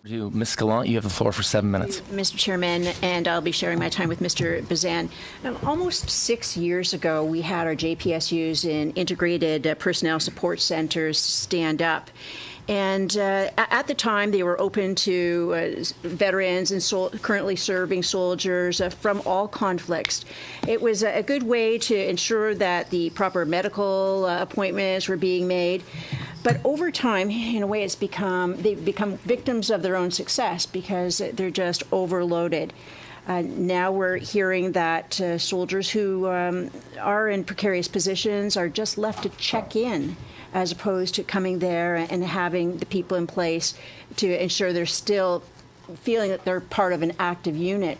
Ms. Gallant, you have the floor for 7 minutes. Mr. Chairman, and I'll be sharing my time with Mr. Bazan. Almost 6 years ago, we had our JPSUs in integrated personnel support centers stand up. And at the time, they were open to veterans and currently serving soldiers from all conflicts. It was a good way to ensure that the proper medical appointments were being made. But over time, in a way, they've become victims of their own success because they're just overloaded. Now we're hearing that soldiers who are in precarious positions are just left to check in, as opposed to coming there and having the people in place to ensure they're still feeling that they're part of an active unit.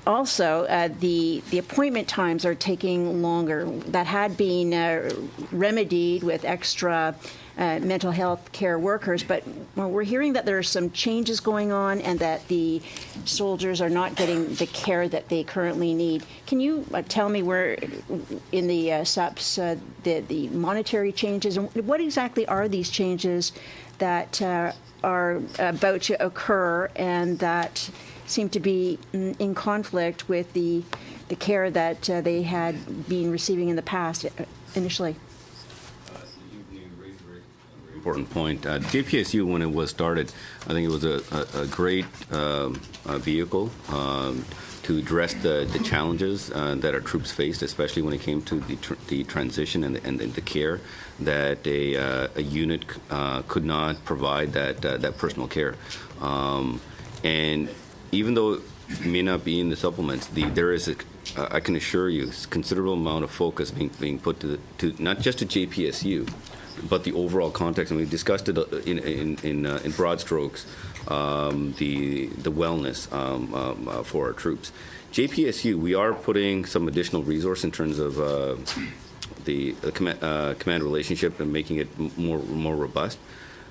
Also, the appointment times are taking longer. That had been remedied with extra mental health care workers, but we're hearing that there are some changes going on and that the soldiers are not getting the care that they currently need. Can you tell me where in the SUPs the monetary changes, and what exactly are these changes that are about to occur and that seem to be in conflict with the care that they had been receiving in the past initially? You raised a very important point. JPSU, when it was started, I think it was a great vehicle to address the challenges that our troops faced, especially when it came to the transition and the care that a unit could not provide that personal care. And even though it may not be in the supplements, there is I can assure you, considerable amount of focus being put to not just to JPSU, but the overall context. And we discussed it in broad strokes, the wellness for our troops. JPSU, we are putting some additional resource in terms of the command relationship and making it more robust.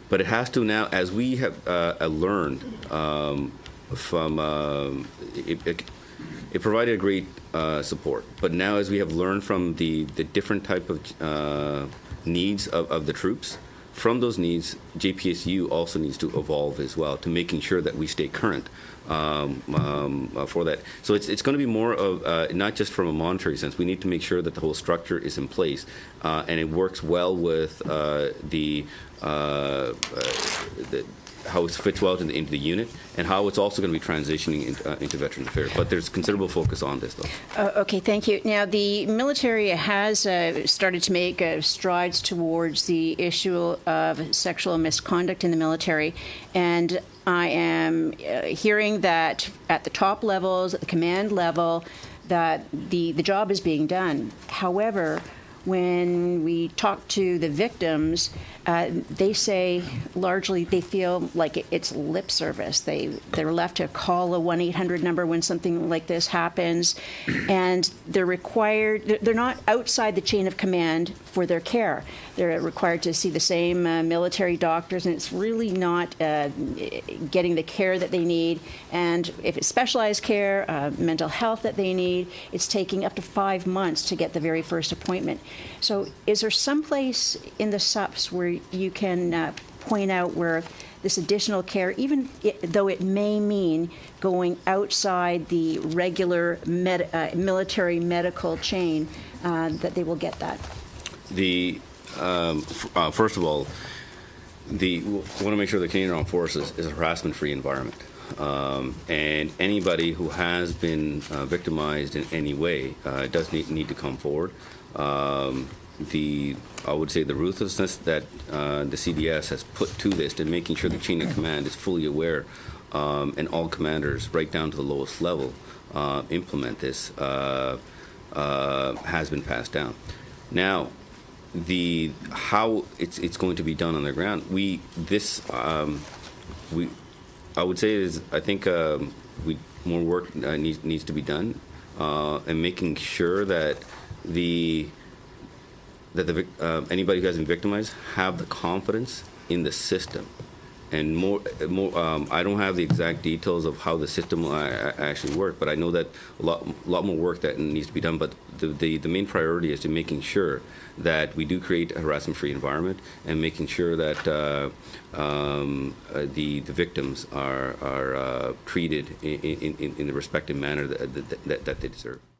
But it has to now, as we have learned from it provided a great support. But now, as we have learned from the different type of needs of the troops, from those needs, JPSU also needs to evolve as well to making sure that we stay current for that. So it's going to be more of not just from a monetary sense. We need to make sure that the whole structure is in place and it works well with the how it fits well into the unit, and how it's also going to be transitioning into Veterans Affairs. But there's considerable focus on this, though. Okay, thank you. Now, the military has started to make strides towards the issue of sexual misconduct in the military, and I am hearing that at the top levels, at the command level, that the job is being done. However, when we talk to the victims, they say largely they feel like it's lip service. They're left to call a 1-800 number when something like this happens, and they're not outside the chain of command for their care. They're required to see the same military doctors, and it's really not getting the care that they need. And if it's specialized care, mental health that they need, it's taking up to 5 months to get the very first appointment. So is there some place in the SUPs where you can point out where this additional care, even though it may mean going outside the regular military medical chain, that they will get that? First of all, we want to make sure the Canadian Armed Forces is a harassment-free environment. And anybody who has been victimized in any way does need to come forward. I would say the ruthlessness that the CDS has put to this and making sure the chain of command is fully aware and all commanders, right down to the lowest level, implement this has been passed down. Now, how it's going to be done on the ground, I would say I think more work needs to be done and making sure that anybody who has been victimized have the confidence in the system and I don't have the exact details of how the system will actually work, but I know that a lot more work that needs to be done. But the main priority is to making sure that we do create a harassment-free environment and making sure that the victims are treated in the respective manner that they deserve.